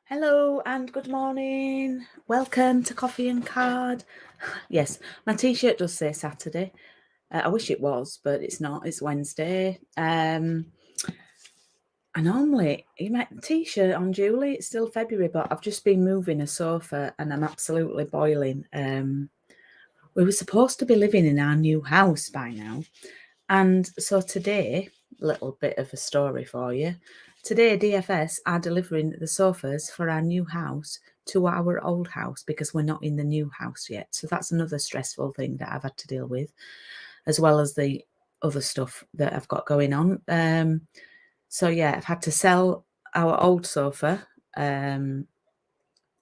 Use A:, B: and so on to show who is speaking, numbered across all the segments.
A: Hello and good morning. Welcome to Coffee and Card. Yes, my t-shirt does say Saturday. I wish it was, but it's not. It's Wednesday. I normally, you might t-shirt on Julie. It's still February, but I've just been moving a sofa and I'm absolutely boiling. We were supposed to be living in our new house by now, and so today, little bit of a story for you. Today, DFS are delivering the sofas for our new house to our old house because we're not in the new house yet. So that's another stressful thing that I've had to deal with, as well as the other stuff that I've got going on. So yeah, I've had to sell our old sofa, and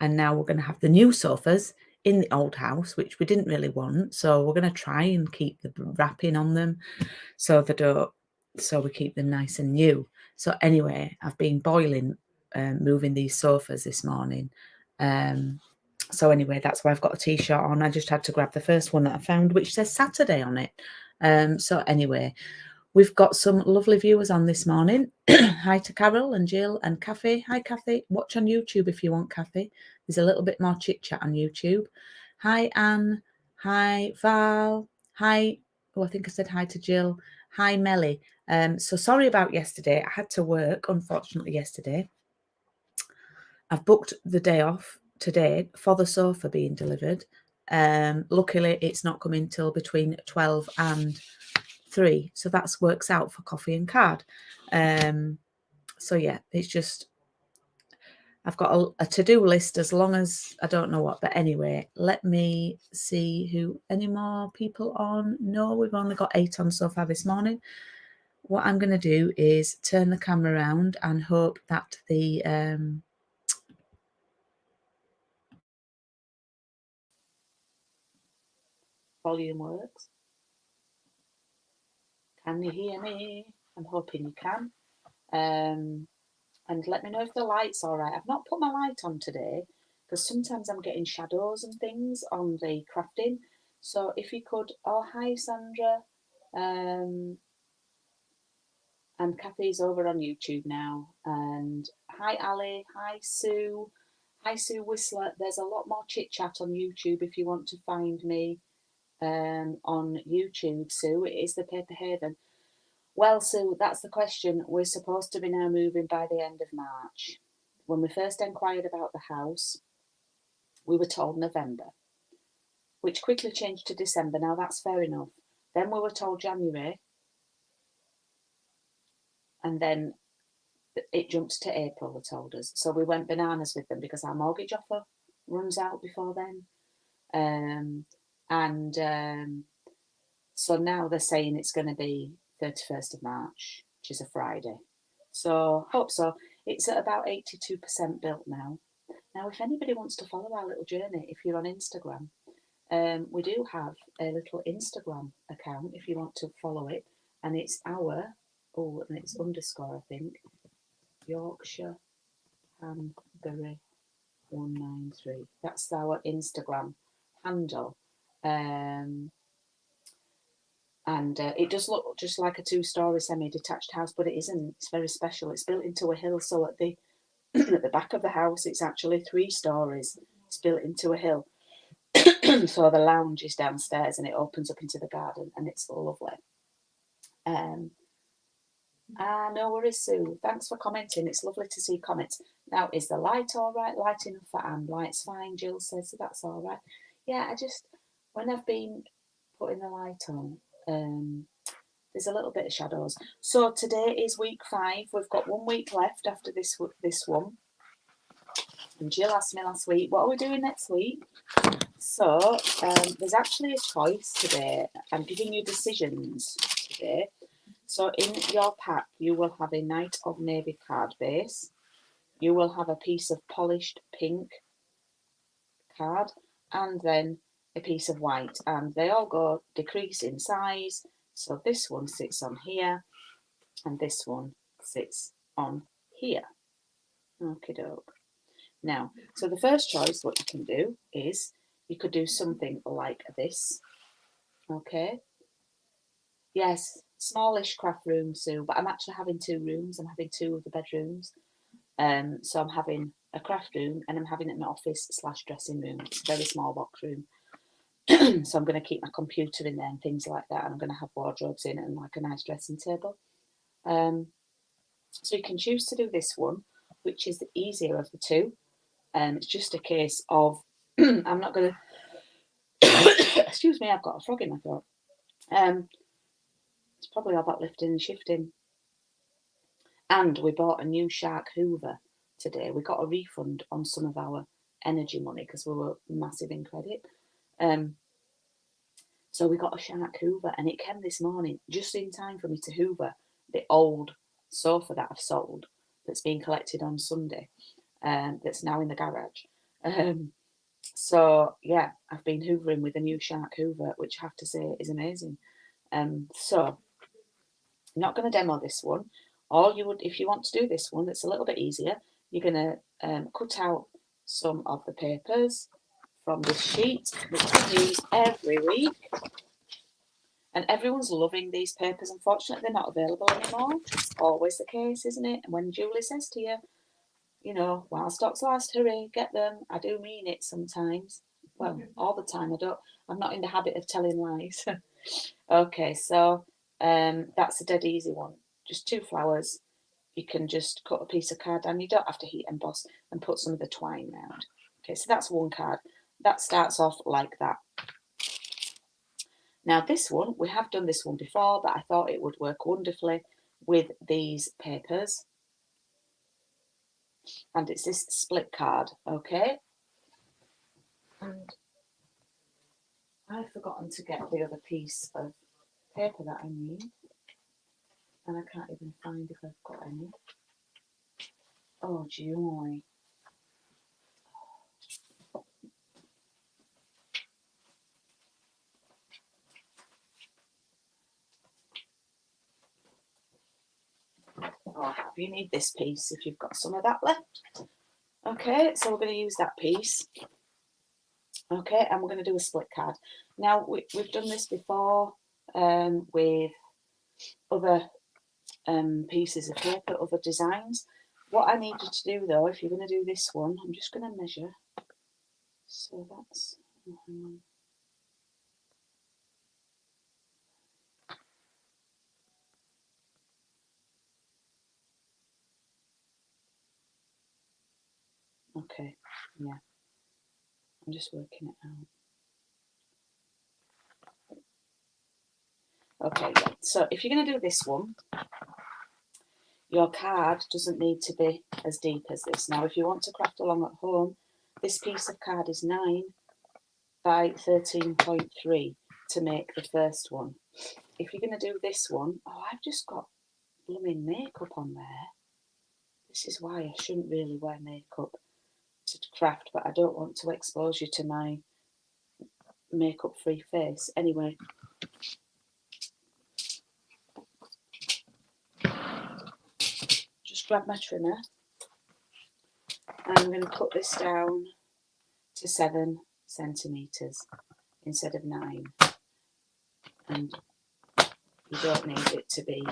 A: now we're going to have the new sofas in the old house, which we didn't really want. So we're going to try and keep the wrapping on them so we keep them nice and new. So anyway, I've been boiling, moving these sofas this morning. So anyway, that's why I've got a t-shirt on. I just had to grab the first one that I found, which says Saturday on it. So anyway, we've got some lovely viewers on this morning. Hi to Carol and Jill and Kathy. Hi, Kathy. Watch on YouTube if you want, Kathy. There's a little bit more chit-chat on YouTube. Hi, Anne. Hi, Val. Hi. Oh, I think I said hi to Jill. Hi, Melly. So sorry about yesterday. I had to work, unfortunately, yesterday. I've booked the day off today for the sofa being delivered. Luckily, it's not coming till between 12 and 3, so that works out for Coffee and Card. So yeah, it's just I've got a to-do list as long as I don't know what, but anyway, let me see who any more people on. No, we've only got 8 on so far this morning. What I'm going to do is turn the camera around and hope that the volume works. Can you hear me? I'm hoping you can. And let me know if the light's all right. I've not put my light on today because sometimes I'm getting shadows and things on the crafting. So if you could, oh, hi Sandra. And Kathy's over on YouTube now. And hi Ali, hi Sue. Hi Sue Whistler. There's a lot more chit chat on YouTube if you want to find me on YouTube, Sue. It is the Paper Haven. Well, Sue, that's the question. We're supposed to be now moving by the end of March. When we first inquired about the house, we were told November, which quickly changed to December. Now that's fair enough. Then we were told January, and then it jumped to April, they told us. So we went bananas with them because our mortgage offer runs out before then. So now they're saying it's going to be 31st of March, which is a Friday. So hope so. It's at about 82% built now. Now, if anybody wants to follow our little journey, if you're on Instagram, we do have a little Instagram account if you want to follow it, and it's and it's underscore, I think, Yorkshire Hanbury 193. That's our Instagram handle. And it does look just like a 2-story semi-detached house, but it isn't. It's very special. It's built into a hill, so at the at the back of the house, it's actually 3 stories. It's built into a hill. So the lounge is downstairs and it opens up into the garden, and it's lovely. No worries, Sue. Thanks for commenting. It's lovely to see comments. Now, is the light all right? Light enough for Anne? Light's fine, Jill says, so that's all right. Yeah, when I've been putting the light on, there's a little bit of shadows. So today is week 5. We've got 1 week left after this one. And Jill asked me last week, what are we doing next week? So there's actually a choice today. I'm giving you decisions today. So in your pack, you will have a Night of Navy card base. You will have a piece of polished pink card, and then a piece of white. And they all go decrease in size. So this one sits on here, and this one sits on here. Okie doke. Now, so the first choice, what you can do is you could do something like this. Okay. Yes, smallish craft room, Sue, but I'm actually having 2 rooms. I'm having 2 of the bedrooms. So I'm having a craft room and I'm having an office / dressing room. It's a very small box room. So I'm going to keep my computer in there and things like that. And I'm going to have wardrobes in it and like a nice dressing table. So you can choose to do this one, which is the easier of the two. It's just a case of, I'm not going to, excuse me, I've got a frog in my throat. It's probably all that lifting and shifting. And we bought a new Shark Hoover today. We got a refund on some of our energy money because we were massive in credit. So we got a Shark Hoover and it came this morning just in time for me to hoover the old sofa that I've sold that's been collected on Sunday, that's now in the garage. So yeah, I've been hoovering with a new Shark Hoover, which I have to say is amazing. So I'm not going to demo this one. All you would, if you want to do this one, that's a little bit easier, you're going to cut out some of the papers from this sheet, which we use every week. And everyone's loving these papers. Unfortunately, they're not available anymore. It's always the case, isn't it? And when Julie says to you, you know, while stocks last, hurry, get them. I do mean it sometimes. Well, all the time. I'm not in the habit of telling lies. Okay, so that's a dead easy one. Just 2 flowers. You can just cut a piece of card down. You don't have to heat emboss and put some of the twine round. Okay, so that's one card. That starts off like that. Now this one, we have done this one before, but I thought it would work wonderfully with these papers. And it's this split card, okay? And I've forgotten to get the other piece of paper that I need. And I can't even find if I've got any. Oh, joy. Oh, you need this piece if you've got some of that left. Okay, so we're going to use that piece. Okay, and we're going to do a split card. Now, we've done this before with other pieces of paper, other designs. What I need you to do, though, if you're going to do this one, I'm just going to measure. So that's... Okay, yeah. I'm just working it out. Okay, yeah. So if you're going to do this one, your card doesn't need to be as deep as this. Now, if you want to craft along at home, this piece of card is 9 by 13.3 to make the first one. If you're going to do this one, oh, I've just got blooming makeup on there. This is why I shouldn't really wear makeup to craft, but I don't want to expose you to my makeup-free face. Anyway, just grab my trimmer and I'm going to cut this down to 7 centimetres instead of 9. And you don't need it to be,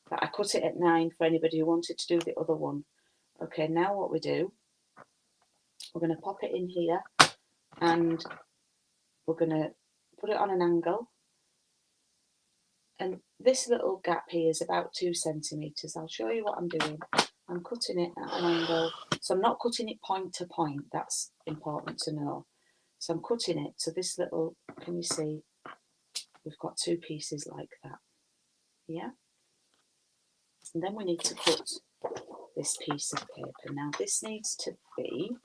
A: but I cut it at 9 for anybody who wanted to do the other one. Okay, now what we do, we're going to pop it in here and we're going to put it on an angle. And this little gap here is about 2 centimetres. I'll show you what I'm doing. I'm cutting it at an angle. So I'm not cutting it point to point. That's important to know. So I'm cutting it. So this little, can you see, we've got 2 pieces like that. Yeah. And then we need to cut this piece of paper. Now this needs to be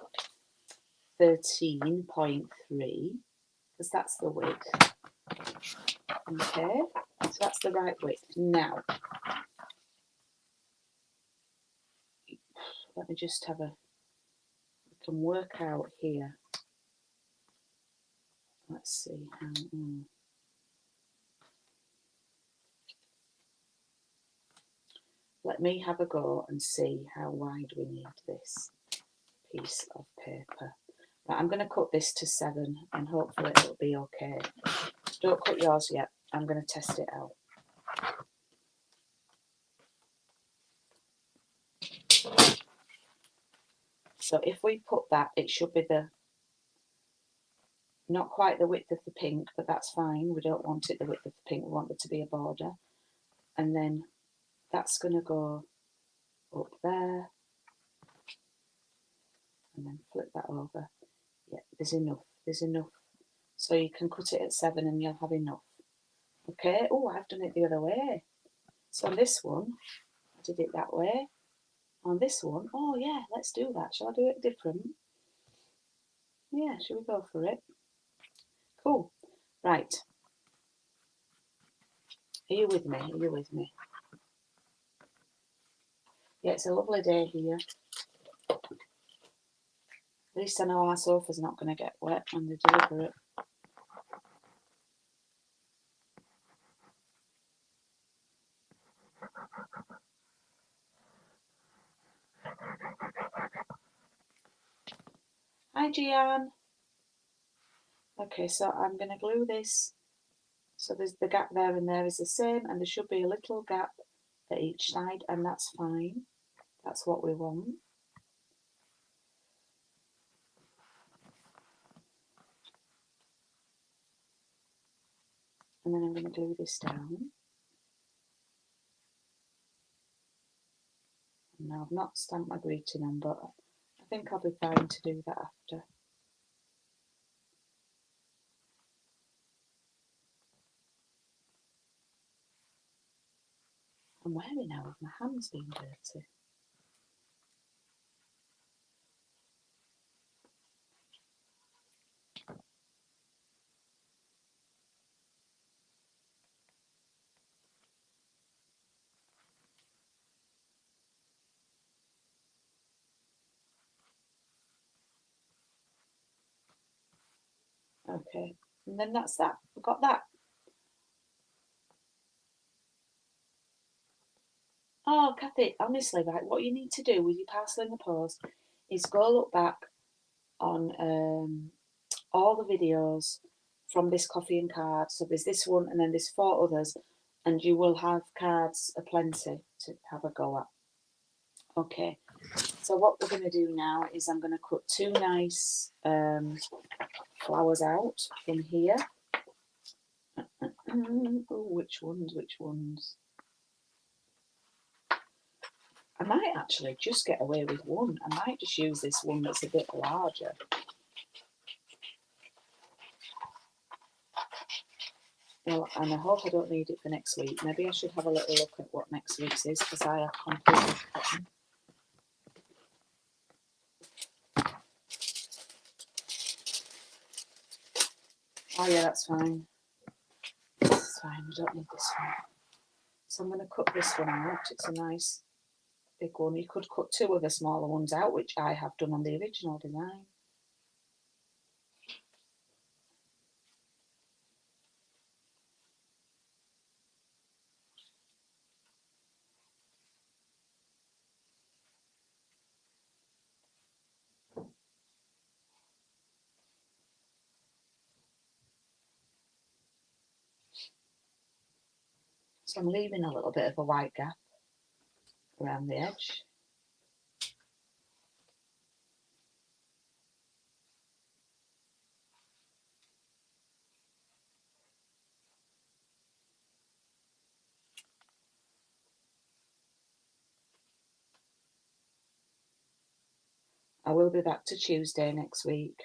A: 13.3 because that's the width. Okay, so that's the right width. Now, let me just have a, we can work out here. Let's see how, let me have a go and see how wide we need this piece of paper. Right, I'm going to cut this to 7 and hopefully it'll be okay. Don't cut yours yet. I'm going to test it out. So if we put that, it should be not quite the width of the pink, but that's fine. We don't want it the width of the pink. We want it to be a border. And then that's going to go up there. And then flip that over. Yeah, there's enough. There's enough. So you can cut it at 7 and you'll have enough. Okay. Oh, I've done it the other way. So on this one, I did it that way. On this one, oh yeah, let's do that. Shall I do it different? Yeah, shall we go for it? Cool. Right. Are you with me? Are you with me? Yeah, it's a lovely day here. At least I know our sofa's not going to get wet when they deliver it. Hi, Gian. Okay, so I'm going to glue this. So there's the gap there and there is the same, and there should be a little gap at each side, and that's fine. That's what we want. And then I'm going to glue this down. And now I've not stamped my greeting on, but I think I'll be fine to do that after. I'm wearing now with my hands being dirty. Okay, and then that's that. We've got that. Oh, Kathy, honestly, right, what you need to do with your parcel in the post is go look back on all the videos from this coffee and card. So there's this one and then there's 4 others, and you will have cards aplenty to have a go at. Okay, so what we're going to do now is I'm going to cut 2 nice flowers out from here. Oh, which ones? Which ones? I might actually just get away with one. I might just use this one that's a bit larger. Well, and I hope I don't need it for next week. Maybe I should have a little look at what next week's is, because I have completely forgotten. Oh yeah, that's fine. That's fine, we don't need this one. So I'm going to cut this one out. It's a nice big one. You could cut 2 of the smaller ones out, which I have done on the original design. So I'm leaving a little bit of a white gap around the edge. I will be back to Tuesday next week.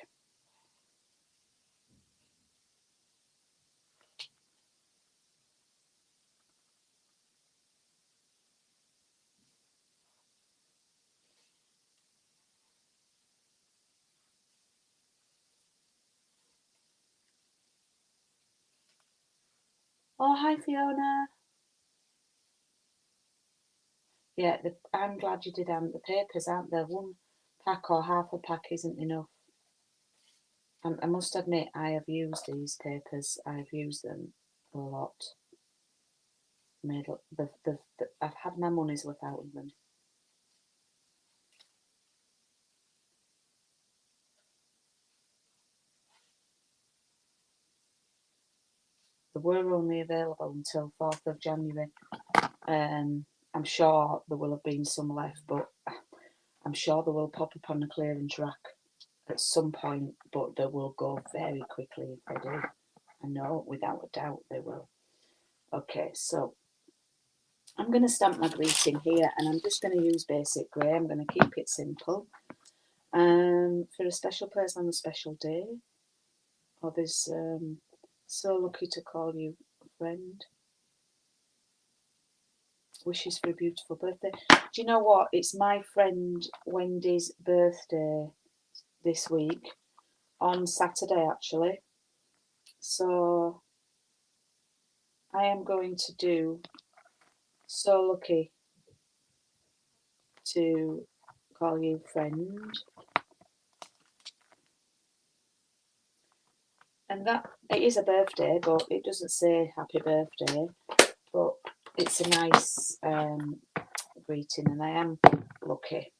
A: Oh, hi Fiona. Yeah, I'm glad you did the papers, aren't there? 1 pack or half a pack isn't enough. I must admit, I have used these papers. I've used them a lot. I've had my money's worth out of them. They were only available until 4th of January. I'm sure there will have been some left, but I'm sure they will pop up on the clearance rack at some point, but they will go very quickly if they do. I know, without a doubt, they will. Okay, so I'm going to stamp my greeting here, and I'm just going to use basic grey. I'm going to keep it simple. For a special person on a special day, or there's so lucky to call you a friend. Wishes for a beautiful birthday. Do you know what? It's my friend Wendy's birthday this week, on Saturday actually. So I am going to do so lucky to call you friend. And that, it is a birthday, but it doesn't say happy birthday, but it's a nice greeting, and I am lucky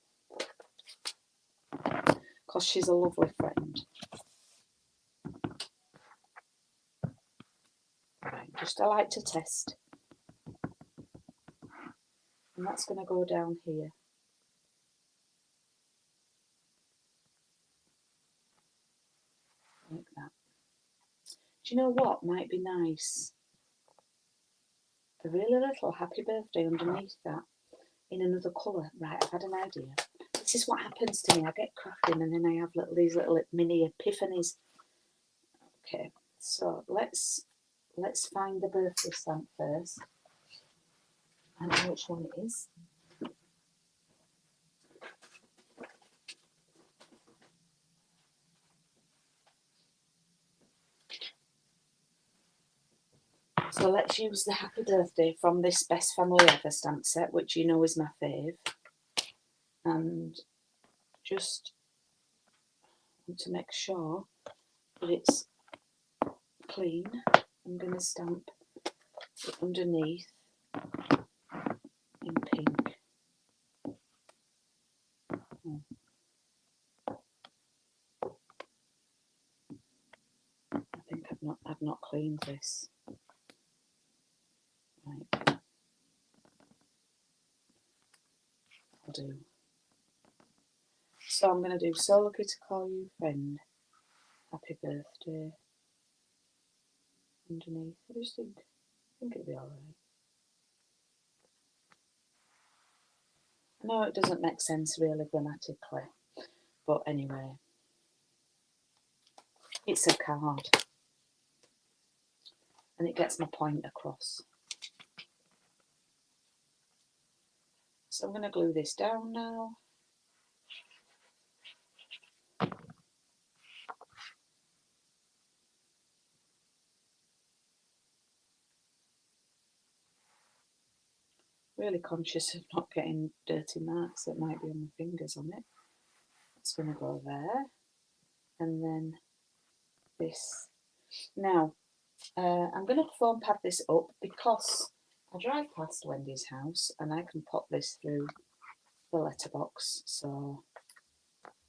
A: because she's a lovely friend. Right, just I like to test, and that's going to go down here. Like that. Do you know what might be nice? A really little happy birthday underneath that in another colour. Right, I've had an idea. This is what happens to me. I get crafting and then I have these little mini epiphanies. Okay, so let's find the birthday stamp first. I know which one it is. So let's use the happy birthday from this Best Family Ever stamp set, which you know is my fave. And just want to make sure that it's clean. I'm going to stamp it underneath in pink. I think I've not cleaned this. Right. I'll do. So I'm going to do so lucky to call you friend. Happy birthday. Underneath. I just think it'll be alright. I know it doesn't make sense really grammatically, but anyway. It's a card. And it gets my point across. So I'm going to glue this down now. Really conscious of not getting dirty marks that might be on my fingers on it. It's going to go there. And then this. Now, I'm going to foam pad this up because I drive past Wendy's house and I can pop this through the letterbox, so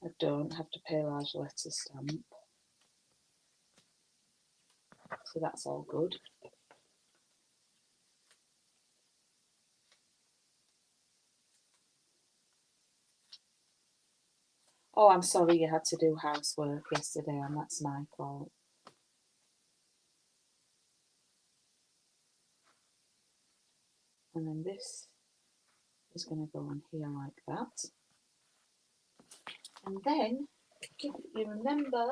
A: I don't have to pay large letter stamp. So that's all good. Oh, I'm sorry you had to do housework yesterday, and that's my fault. And then this is going to go on here like that. And then, if you remember,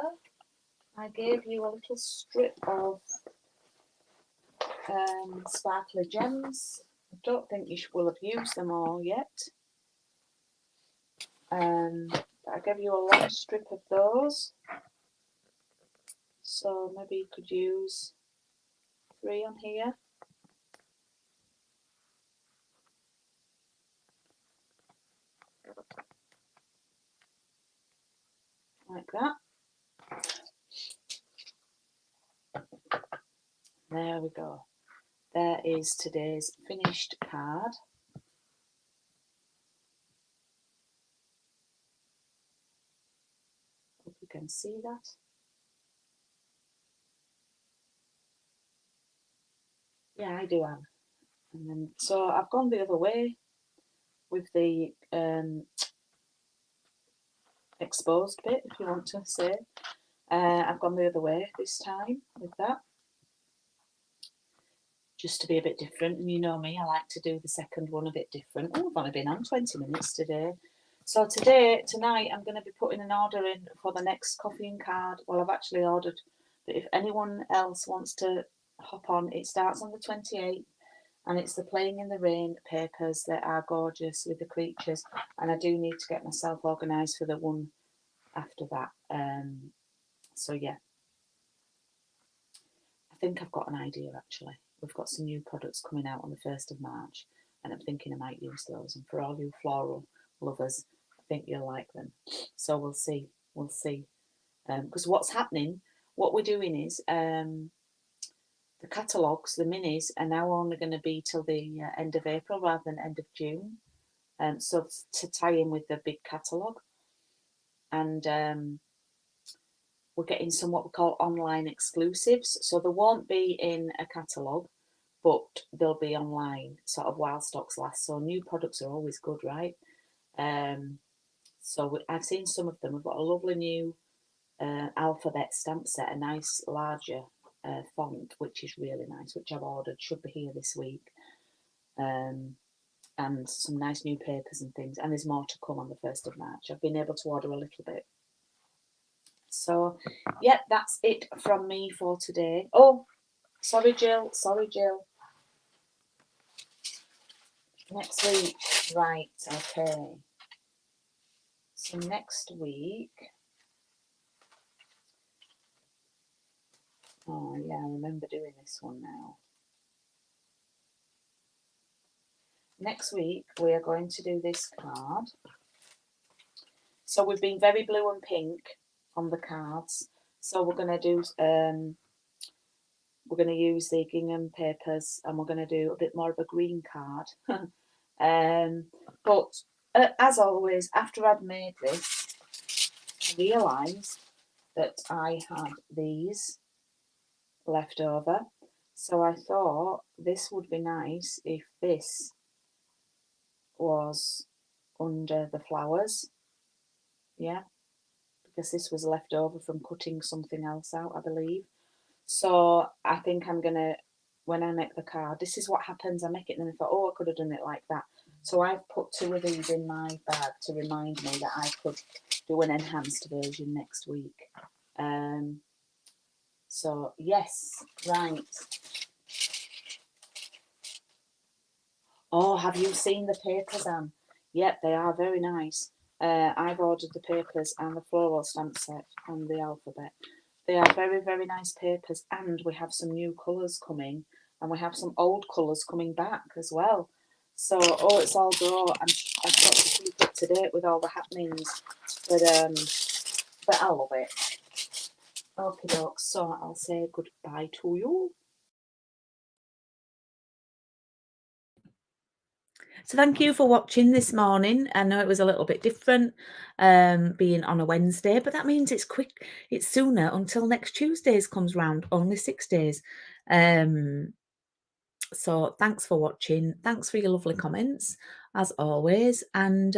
A: I gave you a little strip of sparkly gems. I don't think you will have used them all yet. But I gave you a long strip of those. So maybe you could use 3 on here. Like that. There we go. There is today's finished card. Hope you can see that. Yeah, I do, Anne. And then, so I've gone the other way with the exposed bit, if you want to say. I've gone the other way this time with that, just to be a bit different. And you know me, I like to do the second one a bit different. Oh, I've only been on 20 minutes today. So tonight, I'm going to be putting an order in for the next coffee and card. Well, I've actually ordered, but if anyone else wants to hop on, it starts on the 28th, and it's the Playing in the Rain papers that are gorgeous with the creatures. And I do need to get myself organised for the one after that. So yeah, I think I've got an idea actually. We've got some new products coming out on the 1st of March, and I'm thinking I might use those. And for all you floral lovers, I think you'll like them. So we'll see. We'll see. Because what's happening, what we're doing is the catalogues, the minis, are now only going to be till the end of April rather than end of June. So to tie in with the big catalogue. And we're getting some what we call online exclusives. So they won't be in a catalogue, but they'll be online sort of while stocks last. So new products are always good, right? So I've seen some of them. We've got a lovely new alphabet stamp set, a nice larger font, which is really nice, which I've ordered, should be here this week. And some nice new papers and things. And there's more to come on the 1st of March. I've been able to order a little bit. So, yeah, that's it from me for today. Oh, sorry, Jill. Next week. Right, okay. So next week. Oh, yeah, I remember doing this one now. Next week, we are going to do this card. So we've been very blue and pink on the cards. So we're going to do, we're going to use the gingham papers, and we're going to do a bit more of a green card. But as always, after I'd made this, I realised that I had these left over. So I thought this would be nice if this was under the flowers. Yeah, because this was left over from cutting something else out, I believe. So I think I'm going to, when I make the card, this is what happens. I make it and then I thought, oh, I could have done it like that. So I've put 2 of these in my bag to remind me that I could do an enhanced version next week. So yes, right. Oh, have you seen the papers, Anne? Yep, they are very nice. I've ordered the papers and the floral stamp set and the alphabet. They are very, very nice papers, and we have some new colours coming, and we have some old colours coming back as well. So, oh, it's all go. I've got to keep up to date with all the happenings, but I love it. Okay, dokes. So I'll say goodbye to you. So thank you for watching this morning. I know it was a little bit different being on a Wednesday, but that means it's quick. It's sooner until next Tuesday's comes round, only 6 days. So thanks for watching. Thanks for your lovely comments, as always. And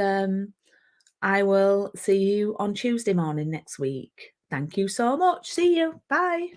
A: I will see you on Tuesday morning next week. Thank you so much. See you. Bye.